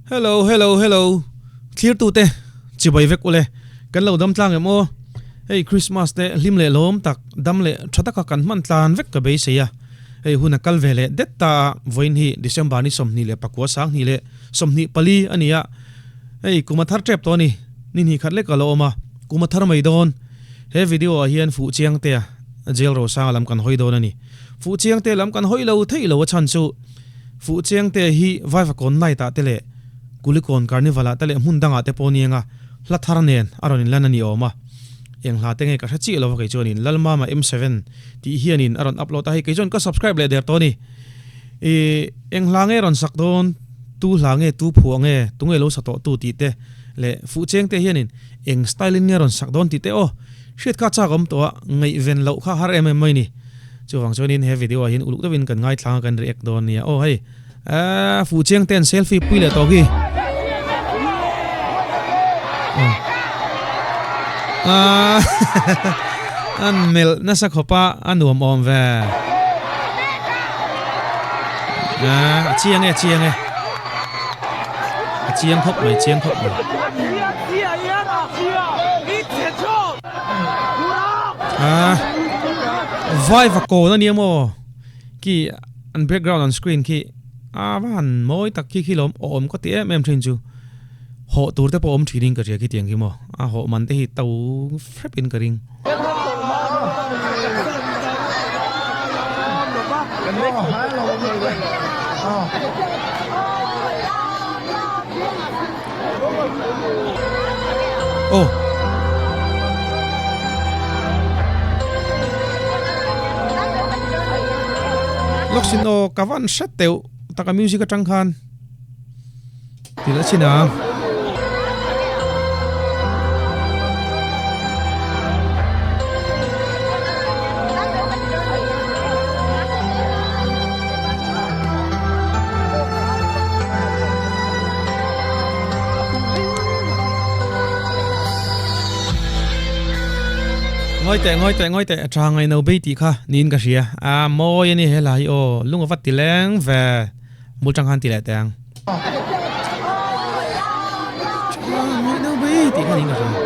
Hello, hello, hello. Clear tu te. Chỉ bay vek ule. Kan lo dam tlang emo. Hey Christmas te lim le lom tak dam le thata ka kan man tlan vek ka be se ya. Hey huna kal vele detta voin hi December ni somni le pakwa sang ni le somni pali ania. Hey kuma thar trap to ni. Nin hi khat le ka lo ma. Kuma thar mai don. He video a hian fu chiang te jail ro sang lam kan hoi don ani. Fu chiang te lam kan hoi lo thei lo chan chu. Fu chiang te hi vai va kon nai ta te le Kulikon carnival tale mundanga te ponianga la tharnen aron in lanani oma eng hla tenge ka thachi lo kai chonin lalma ma m7 ti hianin aron upload a hi kai jon ka subscribe le der toni e eng hlange ron sakdon tu hlange tu phuange tunge lo sato tu ti te le fu cheng te hianin eng styling nge ron sakdon ti te o shit ka cha gam to ngai ven lo kha har em mai ni chuwang chonin he video hin uluk tawin kan ngai thlang kan react don nia o hei fu cheng ten selfie pui le to gi an mel na sa khopa anuam om ve chiang e chiang khop mai vai va ko na ni mo ki an background on screen ki van moi tak ki khilom om ko ti em thin chu ho tur te po om thiring ka ki tiang ki mo ho man te hi tau frep in ka ring oh loksin o kawan shat teu taka music atang khan tila china ngoi te tra ngaihnobei ti kha nin ka ria moi ani helai o lunga vat ti leng ve multang han ti le tang ngaihnobei ti kha nin ka ria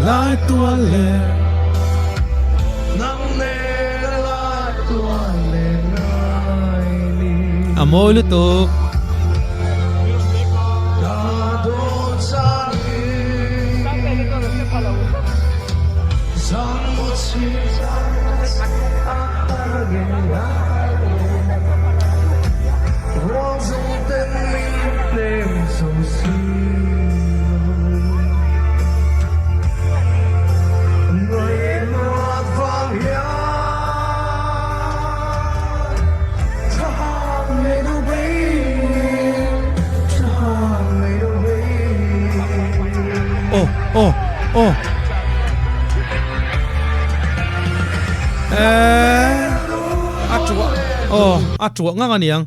lại tua lệ môi lướt tục atua ngang aniang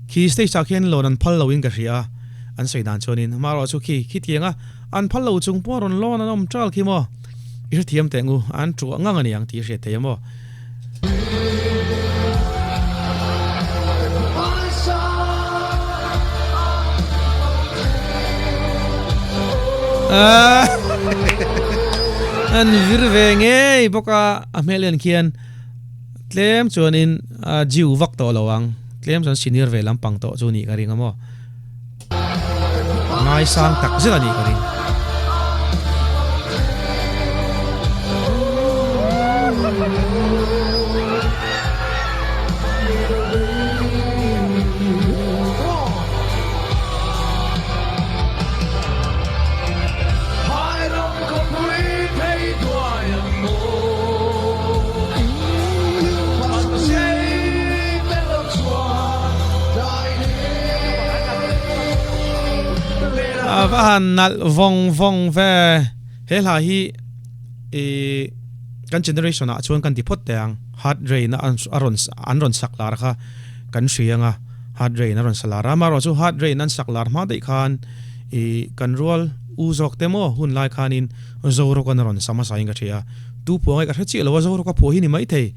khi stage sakhen lon an phal loin ka ria an seidan chonin maro chu khi tianga an phal lo chung poron lon anom tral khi mo ir thiam tengu an tua ngang aniang ti hre themo an virvenge boka amelian kian tlem chuanin jiu vak to lawang tlem chan senior ve lampang to chu ni ka ring amo ngai sang tak zela ni ka ring van nal vong ve he la hi e kan generation a chuan kan ti phot teng heart rate na anron saklar kha kan hrianga heart rate na ron salara maro chu heart rate nan saklar ma dei khan e kan rol u zok temo hun lai khanin zoro kan ron sama sa inga thia tu po ngai ka thi lo zoro ka po hi ni mai thei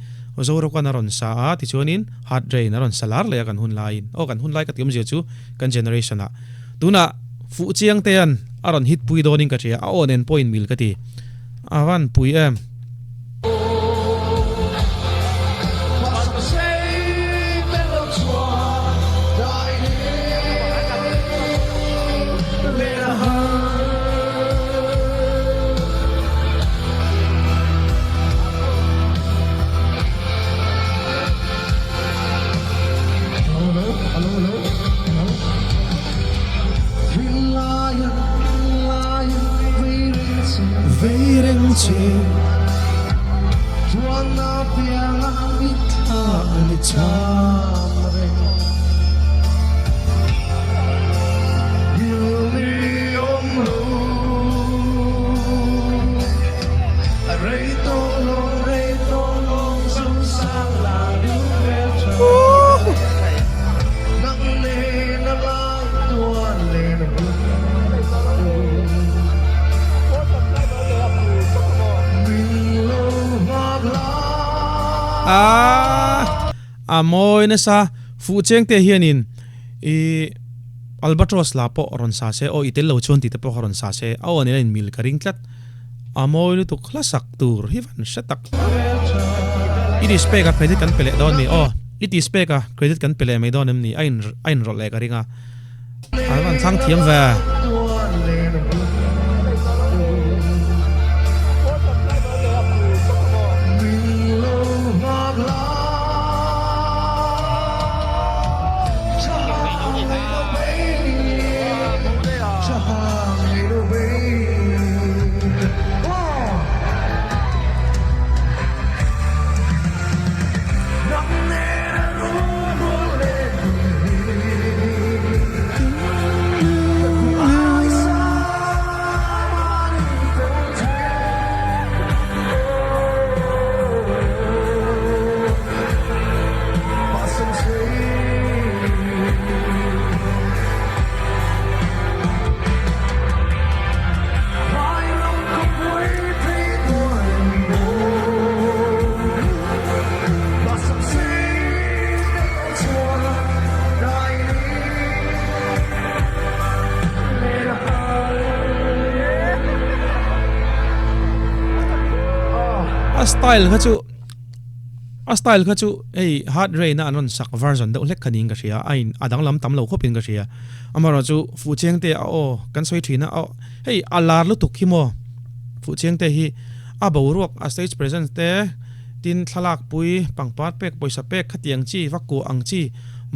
zoro kan ron sa a ti chuanin heart rate na ron salar le kan hun lain o kan hun lai ka tiam je chu kan generation a tuna fu chiang te an aron hit pui doning ka thia a onen point mil ka ti awan pui em moi na sa fu cheng te hianin e albatros la po ron sa se o itel lo chon ti te po ron sa se a on in mil karing tlat moi nu tu klasak tur hivan shatak it is pega credit kan pele don mi it is pega credit kan pele me don ni ain rol le karinga alwan sang thiam va style kha chu ei heart rate na anon sak version de ulek khaning ka ria ain adang lam tam lo khopin ka ria amaro chu fu cheng te kan soi thina hei alar lu tukhimo fu cheng te hi a borok a stage presence te tin thalak pui pangpat pek poisa pek khatiang chi wakku ang chi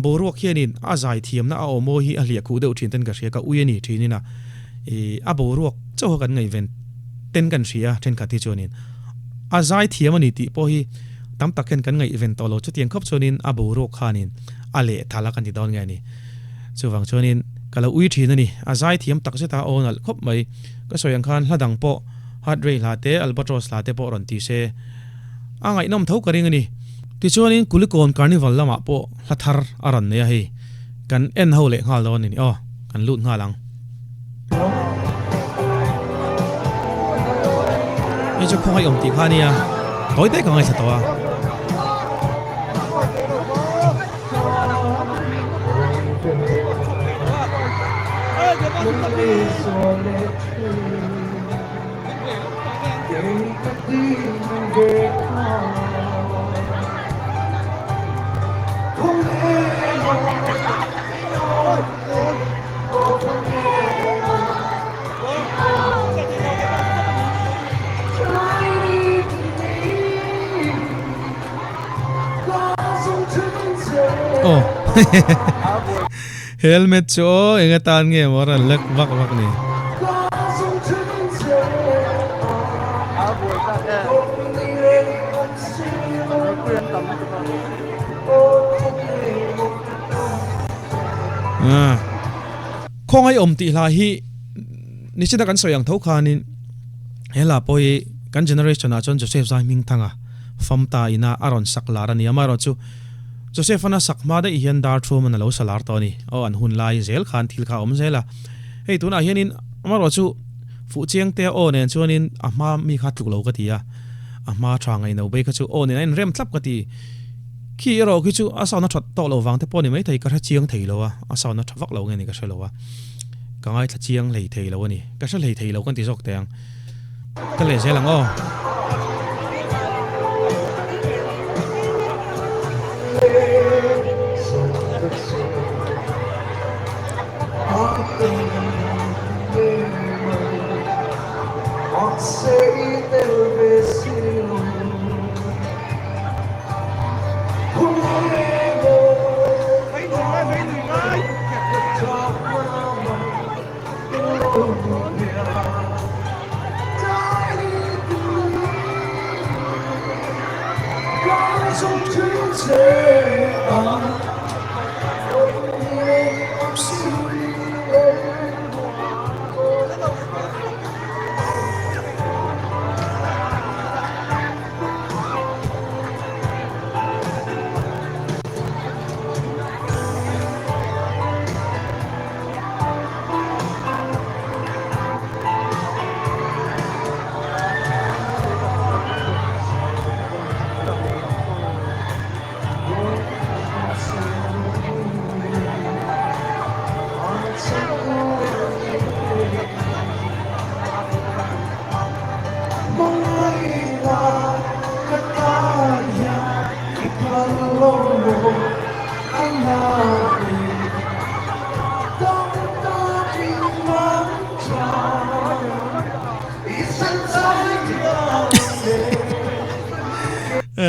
borok hianin a zai thiam na a mo hi a hlia khu deuh thin ten ka ria ka uyani thinina e a borok cho kan ngai ven ten kan ria then kha ti chonin azai thiamani ti po hi tam taken kan ngai event tolo chutiang khop chonin abu ro khanin ale thala kan ti don ngai ni chuwang chonin kala ui thina ni azai thiam tak cheta onal khop mai ka soyang khan hladang po heart rate late albatros late po ron ti se angai nom thau karing ani ti chonin kulikon carnival lama po thar aran ne hi kan en ho le ngal don ni kan lut ngalangนี่จะคงให้อมตีข้านี่อ่ะต่อยได้ก็ไงสัตว์helmet cho ingatan nge mora lek wak ni khong ai om ti la hi ni chida kan soyang tho khanin hela poi kan generation a chon Joseph zai ming thanga famta ina aron saklar ani amaro chu Joseph ana sakma da hian dar thum na lo salar to ni o an hun lai zel khan thil kha om zela hei tuna hianin amaro chu fu chiang te o nen chuanin ama mi kha tluk lo ka tia ama tha ngaihnobei kha chu o nen rem tlap ka ti khi ro khi chu asaw na that to lo wang te poni mai thei ka tha chiang thei lo wa asaw na thawak lo nge ni ka shelo wa ka ngai tha chiang lei thei lo ni ka shel lei thei lo kan ti jok teng ka le zelang o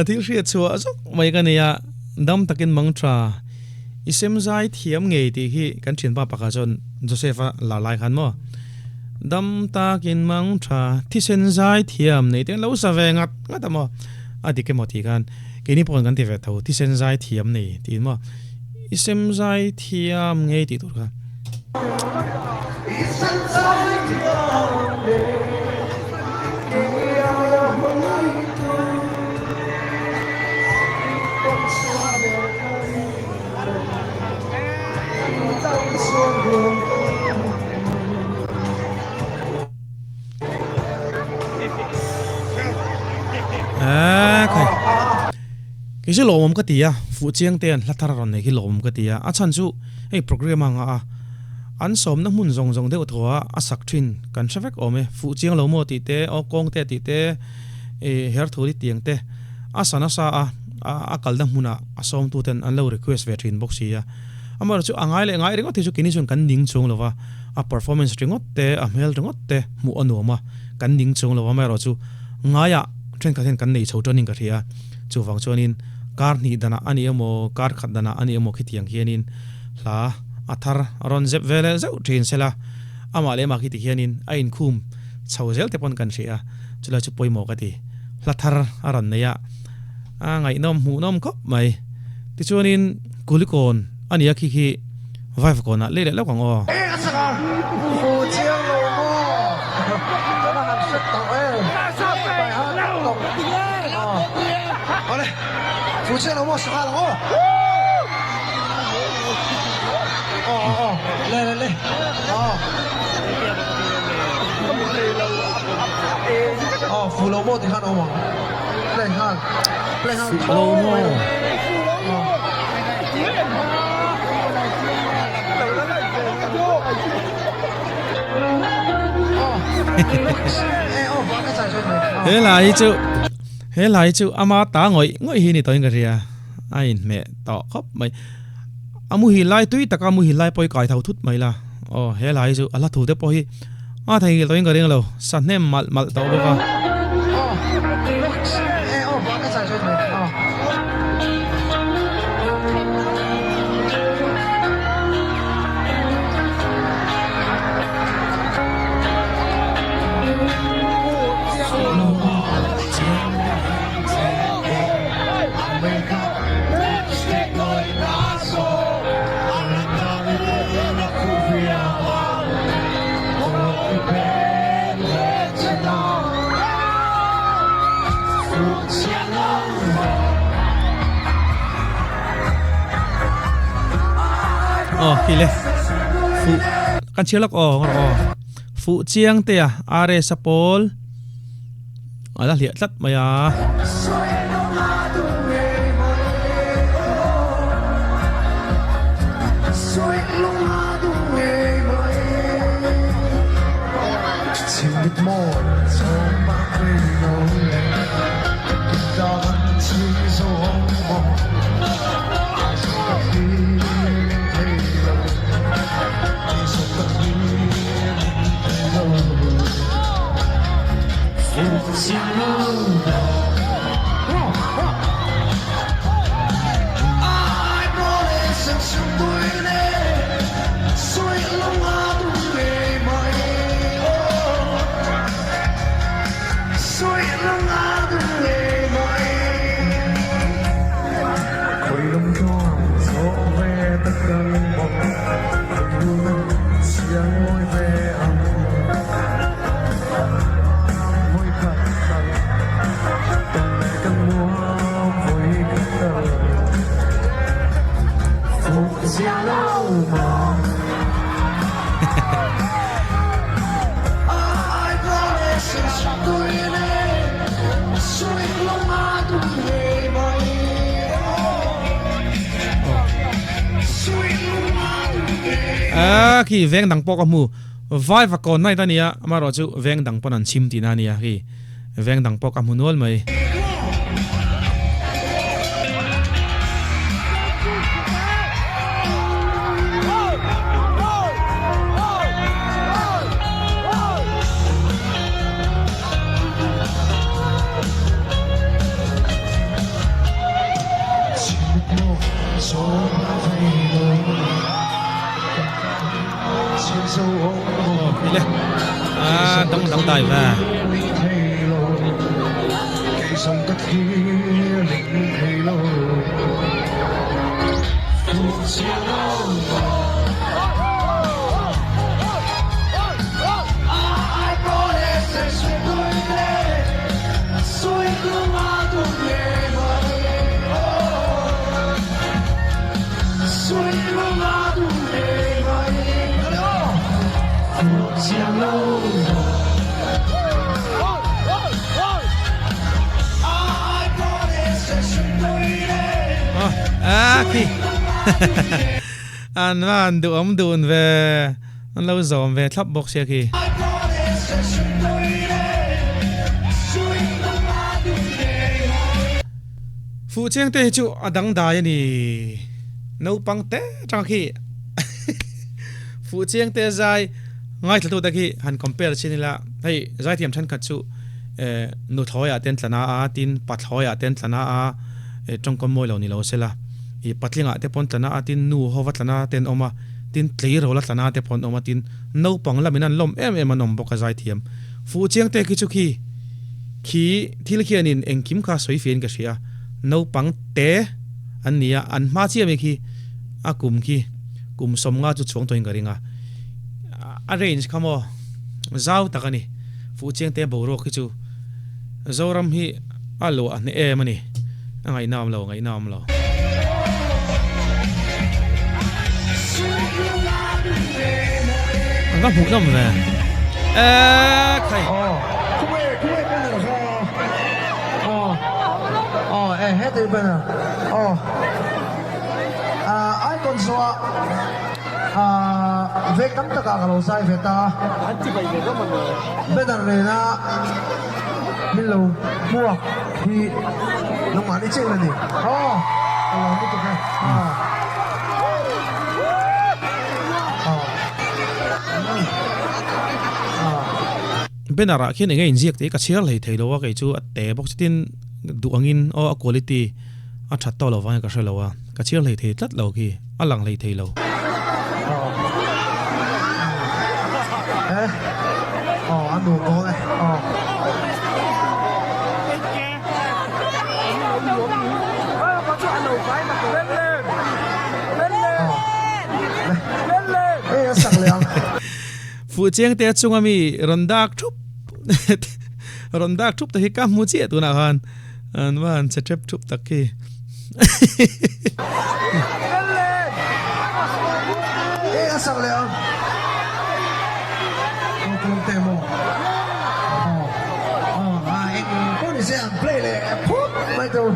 thil riat chua azok mai ka nia dam takin mantra isem zai thiam ngei ti hi kan thin pa pakha chon Joseph la lai khan mo dam takin mantra thisen zai thiam nei te lo sa ve ngat ngatamo adi ke moti kan ke ni pon kan ti ve tho thisen zai thiam nei ti mo isem zai thiam ngei ti tur ka isem zai thiam nei cái số lồng cái tia phụ chiang tiền là thar ron này cái lồng cái tia à chan chu hey program anga an som na mun zong zong de thua a sak thin kan shavek ome phụ chiang lo mo ti te o kong te ti te e her thori tiang te a sana sa a kal da muna a som tu ten an lo request ve thin box ya amar chu angai le ngai ringot ti chu kini chun kan ding chung lova a performance ringot te a mel ringot te mu anoma kan ding chung lova ma ro chu ngaya tren ka ten kan nei chho toning ka ria chu wang chonin kar ni dana ani emo kar khat dana ani emo khitiang hianin la athar ron zep vele zau thin sela ama le ma khiti hianin a in khum chhozel te pon kan ria chula chu poimo ka ti la thar aran neya a ngai nom hu nom khop mai ti chonin kulikon ani a khi vai ko na le le lo kang o phụ chiang lo mo sa la o le phụ lo mo thì han o mo le han lo mo he lai chu ama ta ngoi hi ni toin ka ria ai me to khop mai amu hi lai tui taka mu hi lai poi kai thau thut mai la o he lai chu ala thu te po hi a thai toin ka ring lo san nem mal to ba ka Prepare khi lệ phụ căn chiếu lắc phụ chiang te are sapol ở là liệt rất mày à khi veng dang po ka mu vai va kon nai ta nia ma ro chu veng dang pon an chim ti na nia khi veng dang po ka mu nol mai đóng tài và khi anh du đun về anh lâu dòm về thắp bọc xe khi phụ chiang te chu adang dai ni nấu pang te trang khi phụ chiang te zai ngay thatu ta khi han compare chinila hey zai thiam than khat chu nu thoya ten tlana a tin pat thoya ten tlana a trong con môi lâu ni lâu sela i patlinga te pon tlana a tin nu howat tlana ten oma tin tlei ro la tlana te pon oma tin no pang la minan lom em anom boka zai thiam fu chiang te ki chu khi thil khian in engkim kha soi fian ka ria no pang te ania an ma chi me khi a kum som nga chu chong toin garinga arrange khamo zau takani fu chiang te bo ro ki chu zoram hi alo an e mani ngai nam lo ang ga phuk nam ve khai hết rồi bên nào ai còn xóa về tấm tất cả các lô sai về ta bên nào này na bên lô mua thì nó mà đi chơi là gì lô đi chụp này bên nào ra khi này ngay inject thì cả chiếc này thấy đâu cái chú té bóc tin đủ angin o quality a chat to lo wa ka shelo wa ka chiang lei the tlat lo ki alang lei thei lo anh đủ có này phụ chiang te chungami rondak thup rondak thup ta hi ka mu che tu na han an wan che trep thup tak ki sang le con temo anh có đi xem play le phút mấy đâu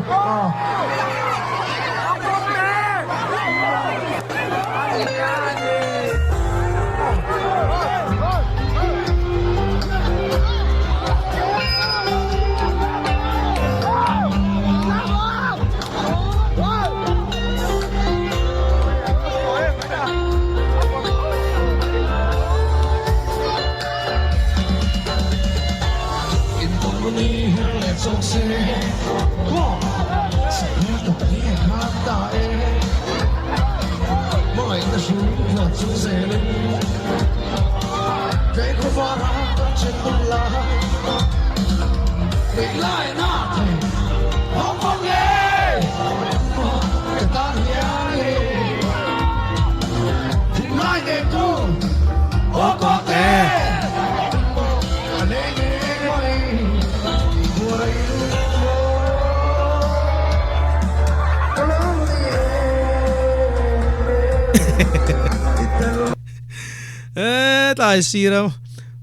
tại xì đâu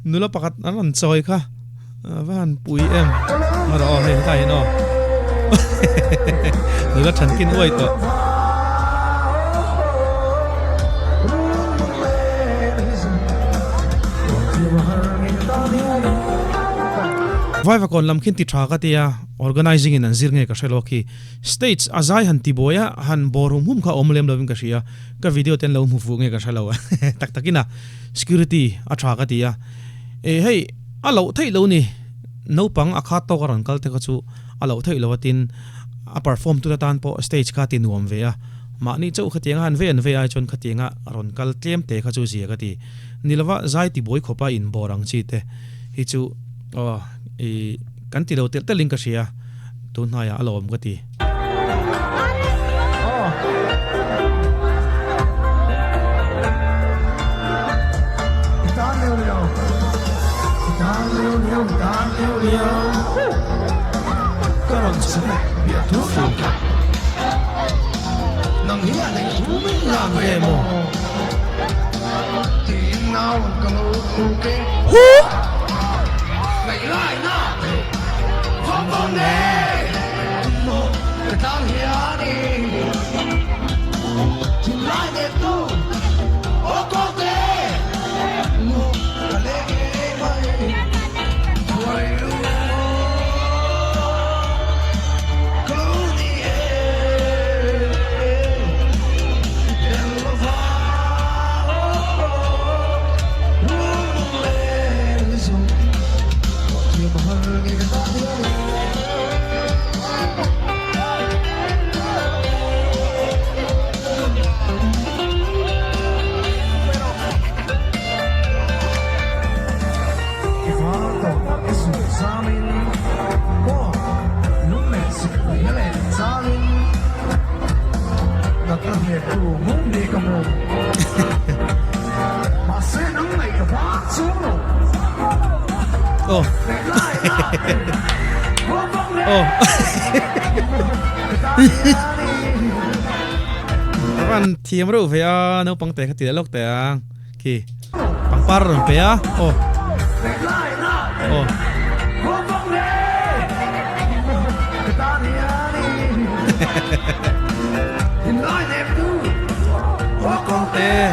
nula pakat anan choi kha van pui em mà ro he tai no nula than kin oi to vai va kon lam khin ti tha ka tia organizing in anzir nge ka shelo khi states azai han ti boya han borum hum kha omlem loving ka sia ka video ten lo mu fu nge ka shelo tak takina security a tha ka tia e hey a lo thei lo ni no pang a kha to ka ran kal te ka chu a lo thei lo tin a perform tu tan po stage ka ti nuam ve a ma ni chau khatiang han ve an ve ai chon khatianga ron kal tlem te kha chu zia ka ti nilawa zai ti boy khopa in borang chi te hi chu kan ti lo tel teling ka sia tu na ya alom ka ti Karon sa biya tu fu nang hiya nei tu min lam ve mo tin nau ka lo ku ke ngày lại na phong phong nè một cái tang hiya đi tin lại đẹp tu ô cô tê một cái lệ mây quay lu oh oh kan thiam ro ve a no pang te khati lok te ang ki pang par ron pe a oh oh con te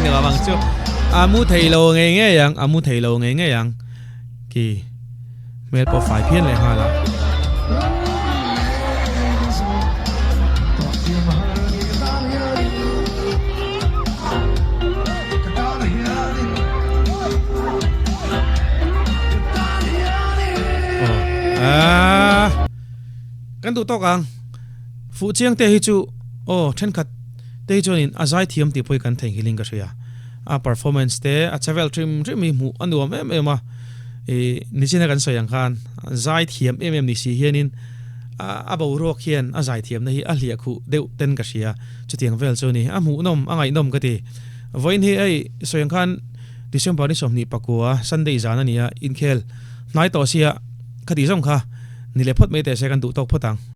nhưng mà bằng chưa amu thầy lô nghe yang amu thầy lô nghe yang kỳ mẹ bỏ phải phiên lại hoa là kan tu to kang phụ chiang te hi chu then khat te chu in azai thiam ti poi kan theng hiling ka ria a performance te a travel trim mi mu anuam em a ni china kan soyang khan zai thiam ni si hianin a bo ro khian a zai thiam na hi a hlia khu deuh ten ka hria chutiang vel chu ni a mu nom a ngai nom ka ti voin hi ai soyang khan December ni somni pakua Sunday zana nia in khel nai to sia khati jong kha ni le phot me te se kan du tok photang